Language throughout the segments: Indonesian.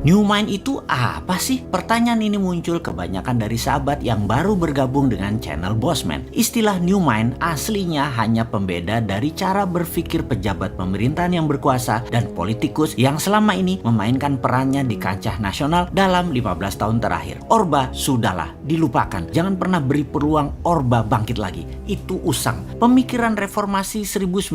New Mind itu apa sih? Pertanyaan ini muncul kebanyakan dari sahabat yang baru bergabung dengan channel Bossman. Istilah New Mind aslinya hanya pembeda dari cara berpikir pejabat pemerintahan yang berkuasa dan politikus yang selama ini memainkan perannya di kancah nasional dalam 15 tahun terakhir. Orba sudahlah, dilupakan. Jangan pernah beri peluang Orba bangkit lagi. Itu usang. Pemikiran reformasi 1998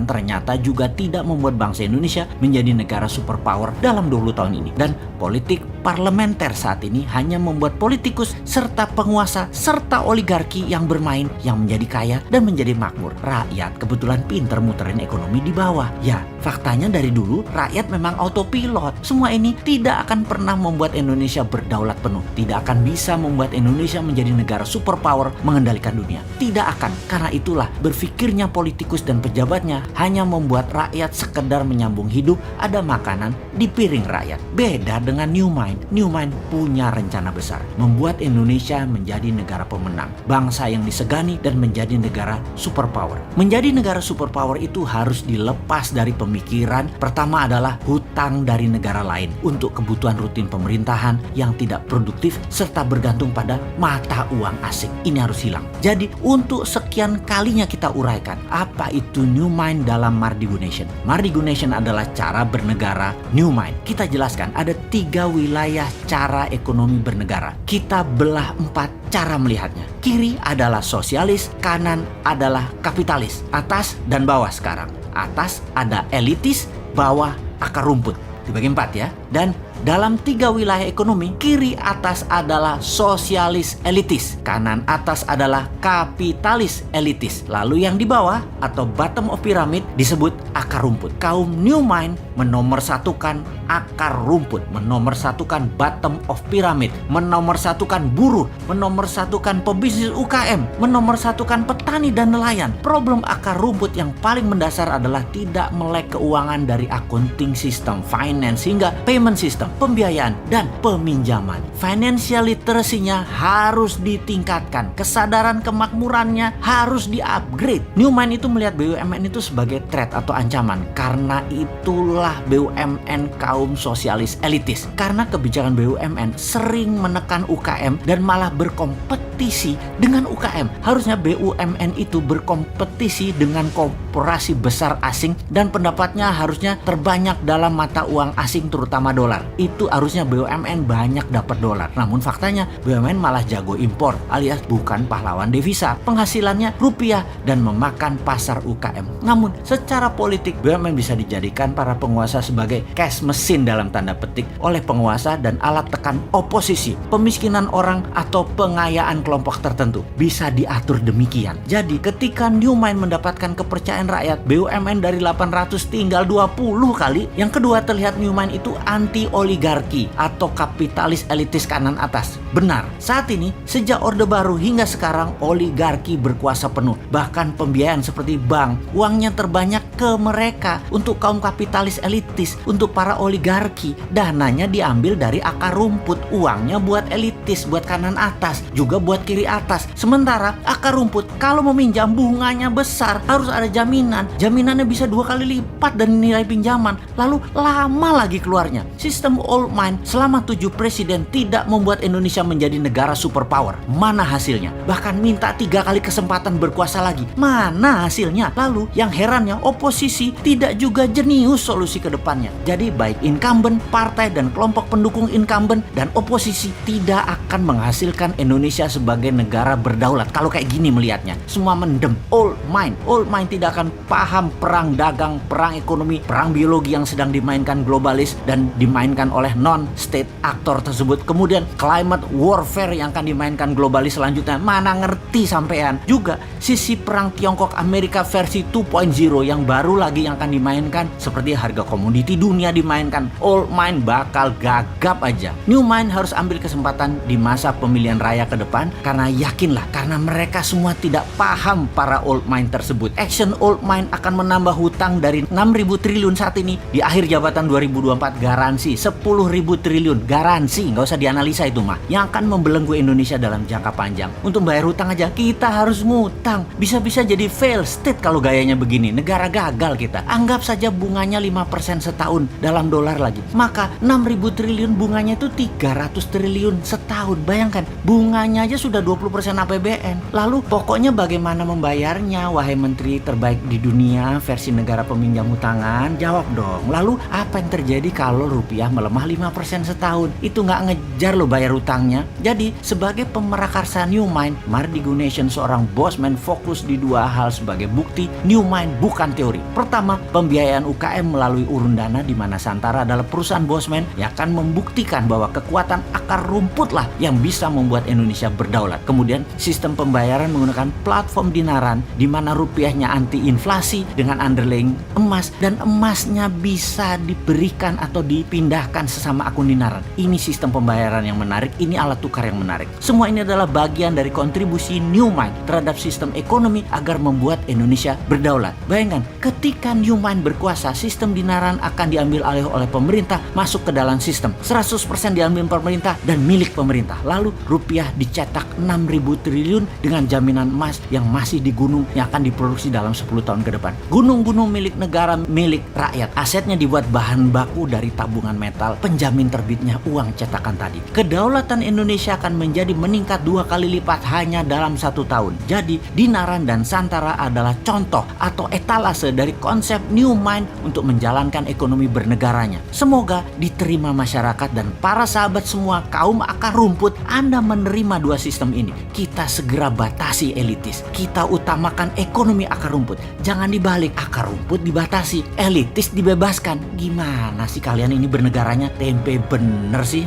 ternyata juga tidak membuat bangsa Indonesia menjadi negara superpower dalam 20 tahun ini. Dan politik parlementer saat ini hanya membuat politikus serta penguasa serta oligarki yang bermain yang menjadi kaya dan menjadi makmur. Rakyat kebetulan pinter muterin ekonomi di bawah. Ya, faktanya dari dulu rakyat memang autopilot. Semua ini tidak akan pernah membuat Indonesia berdaulat penuh. Tidak akan bisa membuat Indonesia menjadi negara superpower mengendalikan dunia. Tidak akan. Karena itulah berpikirnya politikus dan pejabatnya hanya membuat rakyat sekedar menyambung hidup, ada makanan di piring rakyat. Beda dengan New Mind. New Mind punya rencana besar, membuat Indonesia menjadi negara pemenang, bangsa yang disegani dan menjadi negara superpower. Menjadi negara superpower itu harus dilepas dari pemikiran pertama adalah hutang dari negara lain untuk kebutuhan rutin pemerintahan yang tidak produktif serta bergantung pada mata uang asing. Ini harus hilang. Jadi untuk sekian kalinya kita uraikan apa itu New Mind dalam Mardigu Nation. Mardigu Nation adalah cara bernegara New Mind. Kita jelaskan ada 3 wilayah cara ekonomi bernegara. Kita belah 4 cara melihatnya. Kiri adalah sosialis, kanan adalah kapitalis, atas dan bawah sekarang. Atas ada elitis, bawah akar rumput. Dibagi 4 ya. Dan dalam 3 wilayah ekonomi, kiri atas adalah sosialis elitis, kanan atas adalah kapitalis elitis. Lalu yang di bawah atau bottom of pyramid disebut akar rumput. Kaum New Mind menomorsatukan akar rumput, menomorsatukan bottom of pyramid, menomorsatukan buruh, menomorsatukan pebisnis UKM, menomorsatukan petani dan nelayan. Problem akar rumput yang paling mendasar adalah tidak melek keuangan dari accounting system, finance hingga payment system, pembiayaan dan peminjaman. Financial literacy-nya harus ditingkatkan, kesadaran kemakmurannya harus di-upgrade. New Mind itu melihat BUMN itu sebagai threat atau ancaman. Karena itulah BUMN kaum sosialis elitis. Karena kebijakan BUMN sering menekan UKM dan malah berkompetisi dengan UKM. Harusnya BUMN itu berkompetisi dengan korporasi besar asing dan pendapatnya harusnya terbanyak dalam mata uang asing terutama dolar. Itu harusnya BUMN banyak dapat dolar. Namun faktanya BUMN malah jago impor alias bukan pahlawan devisa. Penghasilannya rupiah dan memakan pasar UKM. Namun secara politik BUMN bisa dijadikan para penguasa sebagai cash mesin dalam tanda petik oleh penguasa dan alat tekan oposisi. Pemiskinan orang atau pengayaan kelompok tertentu bisa diatur demikian. Jadi ketika New Mind mendapatkan kepercayaan rakyat, BUMN dari 800 tinggal 20 kali. Yang kedua, terlihat New Mind itu anti oligarki atau kapitalis elitis kanan atas. Benar, saat ini sejak Orde Baru hingga sekarang oligarki berkuasa penuh. Bahkan pembiayaan seperti bank, uangnya terbanyak ke mereka. Untuk kaum kapitalis elitis, untuk para oligarki, dananya diambil dari akar rumput. Uangnya buat elitis, buat kanan atas, juga buat kiri atas. Sementara akar rumput kalau meminjam bunganya besar, harus ada jaminan. Jaminannya bisa 2 kali lipat dari nilai pinjaman. Lalu lama lagi keluarnya. Sistem old mind selama 7 presiden tidak membuat Indonesia menjadi negara superpower. Mana hasilnya? Bahkan minta 3 kali kesempatan berkuasa lagi. Mana hasilnya? Lalu yang herannya oposisi tidak juga jenius solusi ke depannya. Jadi baik incumbent, partai dan kelompok pendukung incumbent dan oposisi tidak akan menghasilkan Indonesia sebagai negara berdaulat. Kalau kayak gini melihatnya, semua mendem. Old mind tidak akan paham perang dagang, perang ekonomi, perang biologi yang sedang dimainkan globalis dan dimainkan oleh non-state aktor tersebut. Kemudian climate warfare yang akan dimainkan globalis selanjutnya, mana ngerti sampean. Juga sisi perang Tiongkok Amerika versi 2.0 yang baru lagi yang akan dimainkan, seperti harga komoditi dunia dimainkan. Old mind bakal gagap aja. New Mind harus ambil kesempatan di masa pemilihan raya ke depan, karena yakinlah, karena mereka semua tidak paham para old mind tersebut. Action old mind akan menambah hutang dari 6.000 triliun saat ini, di akhir jabatan 2024 garansi 10 10.000 triliun. Garansi, nggak usah dianalisa itu mah. Yang akan membelenggu Indonesia dalam jangka panjang. Untuk bayar hutang aja kita harus ngutang. Bisa-bisa jadi fail state kalau gayanya begini. Negara gagal kita. Anggap saja bunganya 5% setahun dalam dolar lagi. Maka 6.000 triliun bunganya itu 300 triliun setahun. Bayangkan, bunganya aja sudah 20% APBN. Lalu pokoknya bagaimana membayarnya, wahai menteri terbaik di dunia versi negara peminjam hutangan? Jawab dong. Lalu apa yang terjadi kalau rupiah melemah 5% setahun? Itu nggak ngejar lo bayar hutangnya. Jadi sebagai pemerakarsa New Mind, Mardi Gunasion seorang bosman fokus di dua hal sebagai bukti New Mind bukan teori. Pertama, pembiayaan UKM melalui urun dana, di mana Santara adalah perusahaan bosman yang akan membuktikan bahwa kekuatan akar rumput lah yang bisa membuat Indonesia berdaulat. Kemudian sistem pembayaran menggunakan platform dinaran, di mana rupiahnya anti inflasi dengan underlying emas, dan emasnya bisa diberikan atau dipindahkan sesama akun dinaran. Ini sistem pembayaran yang menarik, ini alat tukar yang menarik. Semua ini adalah bagian dari kontribusi New Mind terhadap sistem ekonomi agar membuat Indonesia berdaulat. Bayangkan, ketika New Mind berkuasa, sistem dinaran akan diambil alih oleh pemerintah, masuk ke dalam sistem. 100% diambil pemerintah dan milik pemerintah. Lalu rupiah dicetak 6.000 triliun dengan jaminan emas yang masih di gunung yang akan diproduksi dalam 10 tahun ke depan. Gunung-gunung milik negara, milik rakyat. Asetnya dibuat bahan baku dari tabungan metal, penjamin terbitnya uang cetakan tadi. Kedaulatan Indonesia akan menjadi meningkat 2 kali lipat hanya dalam 1 tahun. Jadi dinaran dan Santara adalah contoh atau etalase dari konsep New Mind untuk menjalankan ekonomi bernegaranya. Semoga diterima masyarakat dan para sahabat semua kaum akar rumput. Anda menerima dua sistem ini. Kita segera batasi elitis. Kita utamakan ekonomi akar rumput. Jangan dibalik, akar rumput dibatasi, elitis dibebaskan. Gimana sih kalian ini bernegaranya? Tempe bener sih.